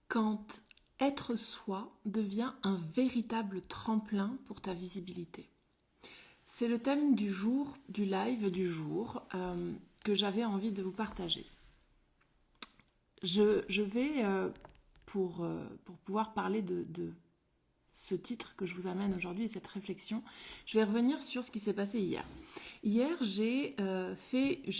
Quand être soi devient un véritable tremplin pour ta visibilité. C'est le thème du jour, du live du jour, que j'avais envie de vous partager. Je vais, pour pouvoir parler de ce titre que je vous amène aujourd'hui et cette réflexion, je vais revenir sur ce qui s'est passé hier. Hier, j'ai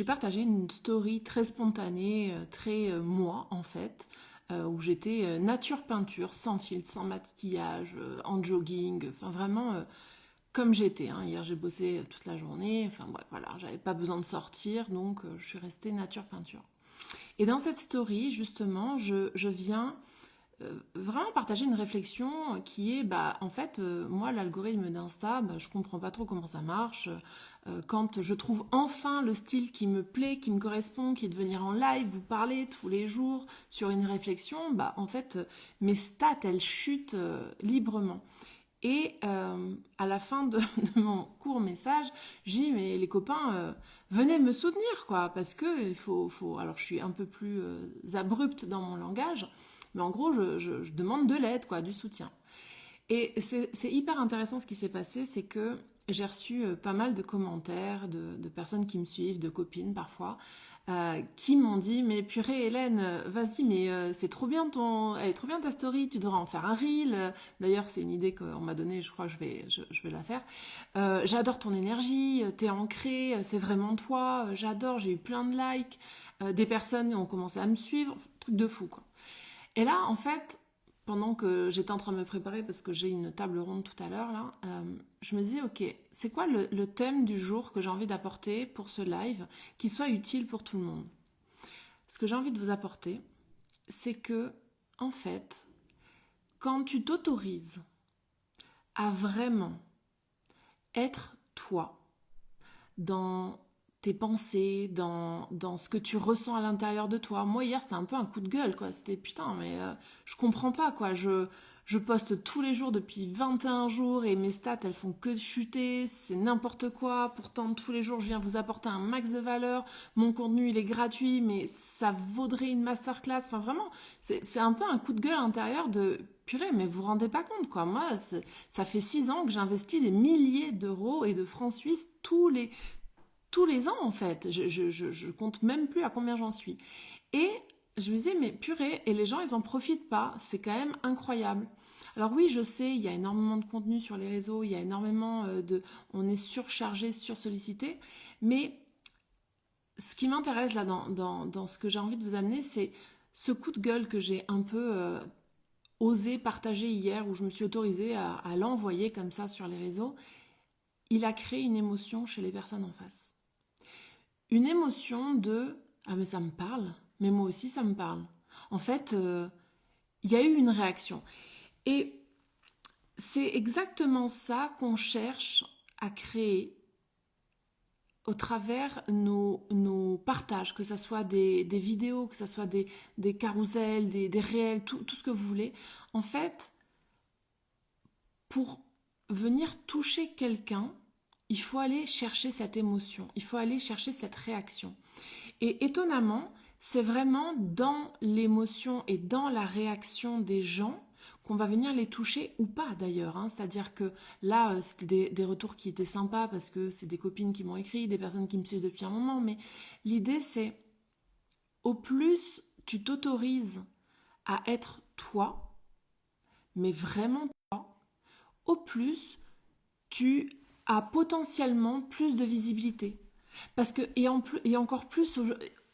partagé une story très spontanée, très moi en fait, où j'étais nature peinture, sans filtre, sans maquillage, en jogging, enfin vraiment comme j'étais. Hein. Hier, j'ai bossé toute la journée, enfin bref, voilà, j'avais pas besoin de sortir, donc je suis restée nature peinture. Et dans cette story, justement, je viens vraiment partager une réflexion qui est, en fait, moi, l'algorithme d'Insta, je comprends pas trop comment ça marche. Quand je trouve enfin le style qui me plaît, qui me correspond, qui est de venir en live, vous parler tous les jours sur une réflexion, en fait, mes stats, elles chutent librement. Et à la fin de mon court message, j'ai dit, mais les copains, venez me soutenir, quoi, parce que alors je suis un peu plus abrupte dans mon langage, mais en gros, je demande de l'aide, quoi, du soutien. Et c'est hyper intéressant ce qui s'est passé, c'est que j'ai reçu pas mal de commentaires de personnes qui me suivent, de copines parfois, qui m'ont dit mais purée Hélène, vas-y mais c'est trop bien elle est trop bien ta story, tu devrais en faire un reel. D'ailleurs c'est une idée qu'on m'a donnée, je crois que je vais la faire. J'adore ton énergie, t'es ancrée, c'est vraiment toi, j'adore, j'ai eu plein de likes, des personnes ont commencé à me suivre, truc de fou quoi. Et là en fait pendant que j'étais en train de me préparer parce que j'ai une table ronde tout à l'heure là, je me dis ok, c'est quoi le thème du jour que j'ai envie d'apporter pour ce live qui soit utile pour tout le monde. Ce que j'ai envie de vous apporter, c'est que en fait, quand tu t'autorises à vraiment être toi dans tes pensées, dans ce que tu ressens à l'intérieur de toi. Moi, hier, c'était un peu un coup de gueule, quoi. C'était putain, mais je comprends pas, quoi. Je poste tous les jours depuis 21 jours et mes stats, elles font que chuter. C'est n'importe quoi. Pourtant, tous les jours, je viens vous apporter un max de valeur. Mon contenu, il est gratuit, mais ça vaudrait une masterclass. Enfin, vraiment, c'est un peu un coup de gueule intérieur de purée, mais vous vous rendez pas compte, quoi. Moi, ça fait 6 ans que j'investis des milliers d'euros et de francs suisses tous les ans en fait. Je compte même plus à combien j'en suis. Et je me disais, mais purée, et les gens ils en profitent pas, c'est quand même incroyable. Alors oui, je sais, il y a énormément de contenu sur les réseaux, il y a énormément on est surchargé, sursollicité, mais ce qui m'intéresse là dans ce que j'ai envie de vous amener, c'est ce coup de gueule que j'ai un peu osé partager hier, où je me suis autorisée à l'envoyer comme ça sur les réseaux. Il a créé une émotion chez les personnes en face. Une émotion de ah mais ça me parle, mais moi aussi ça me parle. En fait, il y a eu une réaction. Et c'est exactement ça qu'on cherche à créer au travers nos partages, que ce soit des vidéos, que ce soit des carousels, des réels, tout ce que vous voulez. En fait, pour venir toucher quelqu'un, il faut aller chercher cette émotion, il faut aller chercher cette réaction. Et étonnamment, c'est vraiment dans l'émotion et dans la réaction des gens qu'on va venir les toucher ou pas d'ailleurs. Hein. C'est-à-dire que là, c'était des retours qui étaient sympas parce que c'est des copines qui m'ont écrit, des personnes qui me suivent depuis un moment. Mais l'idée, c'est au plus tu t'autorises à être toi, mais vraiment toi, au plus tu as potentiellement plus de visibilité. Parce que, et encore plus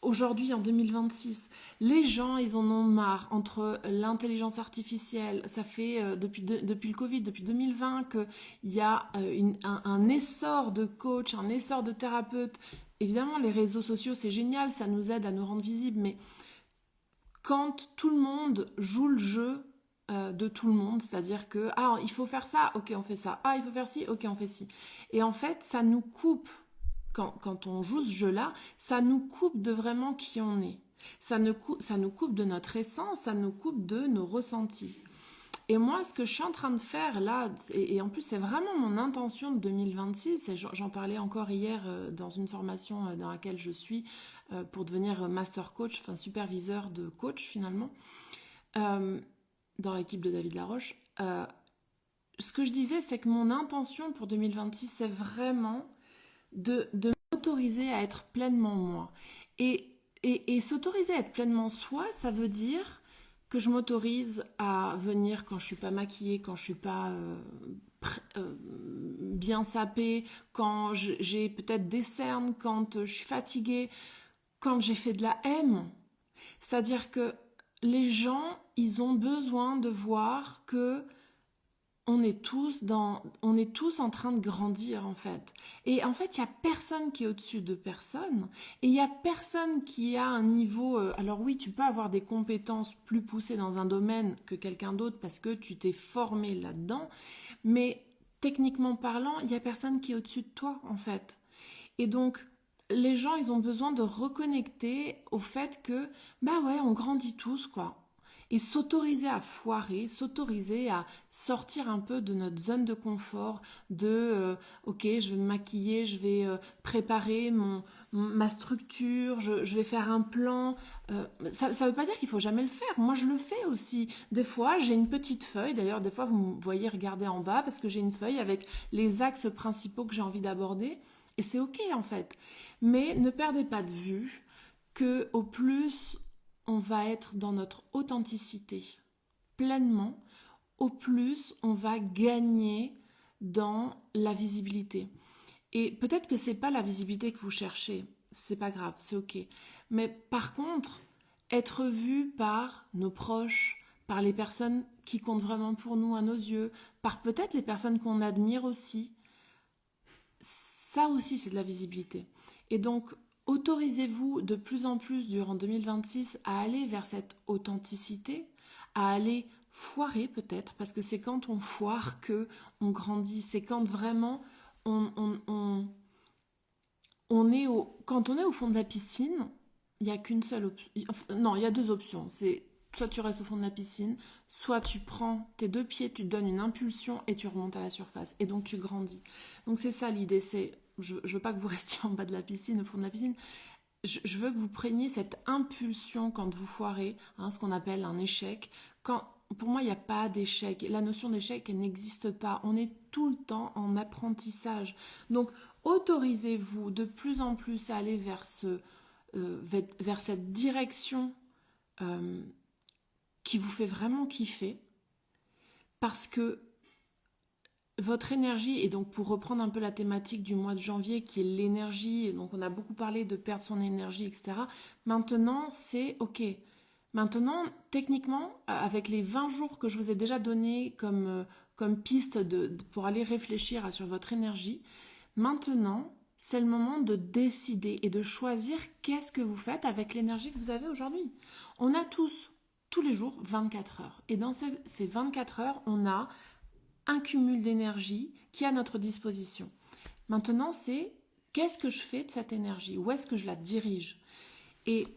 aujourd'hui en 2026, les gens, ils en ont marre entre l'intelligence artificielle, ça fait depuis le Covid, depuis 2020, qu'il y a un essor de coach, un essor de thérapeutes. Évidemment, les réseaux sociaux, c'est génial, ça nous aide à nous rendre visibles, mais quand tout le monde joue le jeu de tout le monde, c'est-à-dire que ah il faut faire ça, ok on fait ça, ah il faut faire ci, ok on fait ci. Et en fait ça nous coupe, quand on joue ce jeu-là, ça nous coupe de vraiment qui on est. Ça nous coupe de notre essence, ça nous coupe de nos ressentis. Et moi, ce que je suis en train de faire là, et en plus c'est vraiment mon intention de 2026, et j'en parlais encore hier dans une formation dans laquelle je suis pour devenir master coach, enfin superviseur de coach finalement, dans l'équipe de David Laroche. Ce que je disais, c'est que mon intention pour 2026, c'est vraiment de m'autoriser à être pleinement moi. Et s'autoriser à être pleinement soi, ça veut dire que je m'autorise à venir quand je suis pas maquillée, quand je suis pas bien sapée, quand j'ai peut-être des cernes, quand je suis fatiguée, quand j'ai fait de la M. C'est-à-dire que les gens, ils ont besoin de voir que on est tous en train de grandir en fait. Et en fait, il y a personne qui est au-dessus de personne et il y a personne qui a un niveau alors oui, tu peux avoir des compétences plus poussées dans un domaine que quelqu'un d'autre parce que tu t'es formé là-dedans, mais techniquement parlant, il y a personne qui est au-dessus de toi en fait. Et donc les gens, ils ont besoin de reconnecter au fait que bah ouais, on grandit tous quoi, et s'autoriser à foirer, s'autoriser à sortir un peu de notre zone de confort, de ok, je vais me maquiller, je vais préparer ma structure, je vais faire un plan. Ça ne veut pas dire qu'il faut jamais le faire. Moi, je le fais aussi. Des fois, j'ai une petite feuille. D'ailleurs, des fois, vous me voyez regarder en bas parce que j'ai une feuille avec les axes principaux que j'ai envie d'aborder. Et c'est ok en fait. Mais ne perdez pas de vue que au plus on va être dans notre authenticité pleinement, au plus on va gagner dans la visibilité. Et peut-être que c'est pas la visibilité que vous cherchez, c'est pas grave, c'est ok. Mais par contre, être vu par nos proches, par les personnes qui comptent vraiment pour nous à nos yeux, par peut-être les personnes qu'on admire aussi, ça aussi c'est de la visibilité. Et donc, autorisez-vous de plus en plus durant 2026 à aller vers cette authenticité, à aller foirer peut-être, parce que c'est quand on foire que on grandit, c'est quand vraiment on est quand on est au fond de la piscine, il n'y a qu'une seule option. Non, il y a deux options. C'est soit tu restes au fond de la piscine, soit tu prends tes deux pieds, tu te donnes une impulsion et tu remontes à la surface. Et donc tu grandis. Donc c'est ça l'idée. Je veux pas que vous restiez en bas de la piscine, au fond de la piscine. Je veux que vous preniez cette impulsion quand vous foirez, hein, ce qu'on appelle un échec. Pour moi, il n'y a pas d'échec. La notion d'échec, elle n'existe pas. On est tout le temps en apprentissage. Donc, autorisez-vous de plus en plus à aller vers cette direction euh, qui vous fait vraiment kiffer. Parce que votre énergie, et donc pour reprendre un peu la thématique du mois de janvier qui est l'énergie, donc on a beaucoup parlé de perdre son énergie, etc. Maintenant, c'est ok. Maintenant, techniquement, avec les 20 jours que je vous ai déjà donnés comme piste pour aller réfléchir sur votre énergie, maintenant, c'est le moment de décider et de choisir qu'est-ce que vous faites avec l'énergie que vous avez aujourd'hui. On a tous les jours, 24 heures. Et dans ces 24 heures, on a un cumul d'énergie qui est à notre disposition. Maintenant, c'est qu'est-ce que je fais de cette énergie? Où est-ce que je la dirige? Et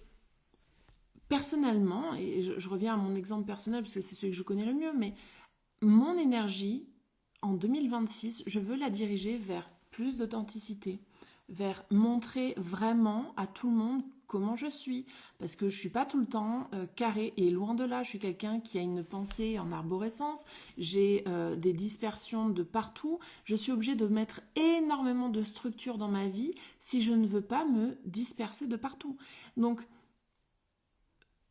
personnellement, et je reviens à mon exemple personnel parce que c'est celui que je connais le mieux, mais mon énergie en 2026, je veux la diriger vers plus d'authenticité, vers montrer vraiment à tout le monde comment je suis, parce que je suis pas tout le temps carré, et loin de là, je suis quelqu'un qui a une pensée en arborescence, j'ai des dispersions de partout, je suis obligée de mettre énormément de structure dans ma vie si je ne veux pas me disperser de partout. Donc,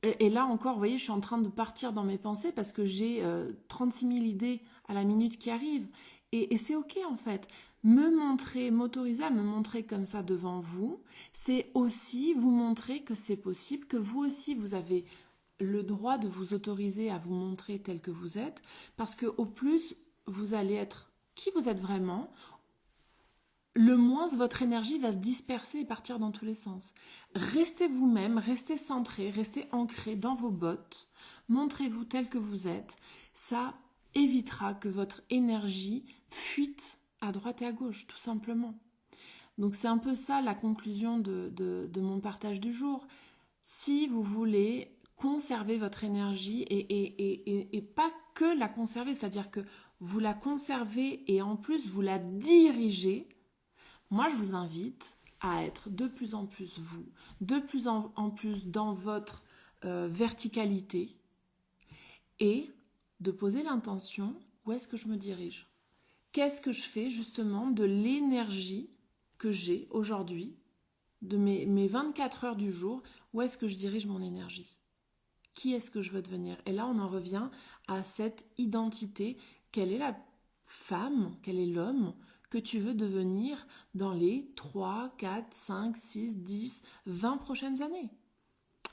et là encore, vous voyez, je suis en train de partir dans mes pensées parce que j'ai 36 000 idées à la minute qui arrivent. Et c'est ok en fait. M'autoriser à me montrer comme ça devant vous, c'est aussi vous montrer que c'est possible, que vous aussi vous avez le droit de vous autoriser à vous montrer tel que vous êtes, parce que au plus vous allez être qui vous êtes vraiment, le moins votre énergie va se disperser et partir dans tous les sens. Restez vous-même, restez centré, restez ancré dans vos bottes, montrez-vous tel que vous êtes. Ça évitera que votre énergie fuite à droite et à gauche, tout simplement. Donc c'est un peu ça la conclusion de mon partage du jour. Si vous voulez conserver votre énergie et pas que la conserver, c'est-à-dire que vous la conservez et en plus vous la dirigez, moi, je vous invite à être de plus en plus vous, de plus en plus dans votre verticalité et de poser l'intention, où est-ce que je me dirige? Qu'est-ce que je fais justement de l'énergie que j'ai aujourd'hui, de mes 24 heures du jour, où est-ce que je dirige mon énergie? Qui est-ce que je veux devenir? Et là, on en revient à cette identité. Quelle est la femme, quel est l'homme que tu veux devenir dans les 3, 4, 5, 6, 10, 20 prochaines années?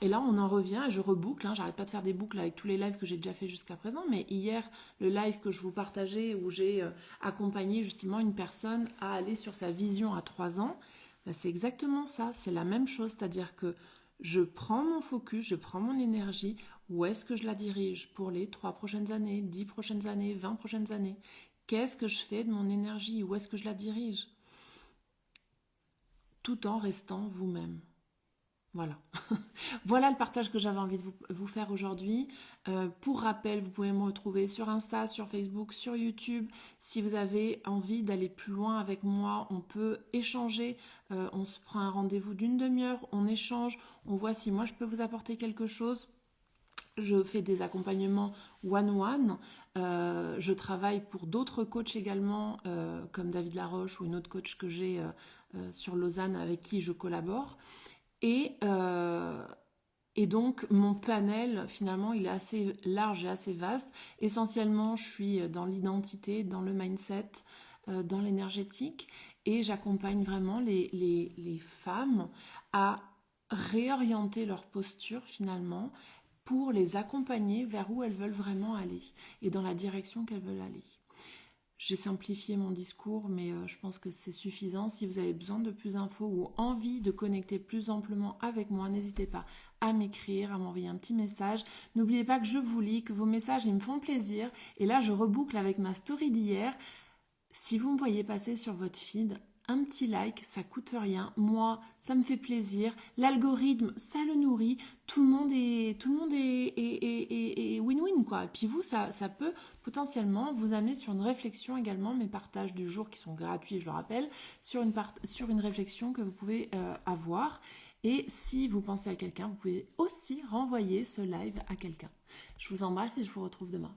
Et là, on en revient, et je reboucle, hein, j'arrête pas de faire des boucles avec tous les lives que j'ai déjà fait jusqu'à présent, mais hier, le live que je vous partageais, où j'ai accompagné justement une personne à aller sur sa vision à 3 ans, ben, c'est exactement ça, c'est la même chose, c'est-à-dire que je prends mon focus, je prends mon énergie, où est-ce que je la dirige pour les 3 prochaines années, 10 prochaines années, 20 prochaines années? Qu'est-ce que je fais de mon énergie? Où est-ce que je la dirige? Tout en restant vous-même. Voilà. Voilà le partage que j'avais envie de vous faire aujourd'hui. Pour rappel, vous pouvez me retrouver sur Insta, sur Facebook, sur YouTube. Si vous avez envie d'aller plus loin avec moi, on peut échanger. On se prend un rendez-vous d'une demi-heure, on échange, on voit si moi je peux vous apporter quelque chose. Je fais des accompagnements one-one. Je travaille pour d'autres coachs également, comme David Laroche ou une autre coach que j'ai sur Lausanne avec qui je collabore. Et, euh, et donc, mon panel, finalement, il est assez large et assez vaste. Essentiellement, je suis dans l'identité, dans le mindset, dans l'énergétique. Et j'accompagne vraiment les femmes à réorienter leur posture, finalement, pour les accompagner vers où elles veulent vraiment aller et dans la direction qu'elles veulent aller. J'ai simplifié mon discours, mais je pense que c'est suffisant. Si vous avez besoin de plus d'infos ou envie de connecter plus amplement avec moi, n'hésitez pas à m'écrire, à m'envoyer un petit message. N'oubliez pas que je vous lis, que vos messages, ils me font plaisir. Et là, je reboucle avec ma story d'hier. Si vous me voyez passer sur votre feed, un petit like, ça coûte rien. Moi, ça me fait plaisir. L'algorithme, ça le nourrit. Tout le monde est win-win, quoi. Et puis vous, ça peut potentiellement vous amener sur une réflexion également, mes partages du jour qui sont gratuits, je le rappelle, sur une réflexion que vous pouvez avoir. Et si vous pensez à quelqu'un, vous pouvez aussi renvoyer ce live à quelqu'un. Je vous embrasse et je vous retrouve demain.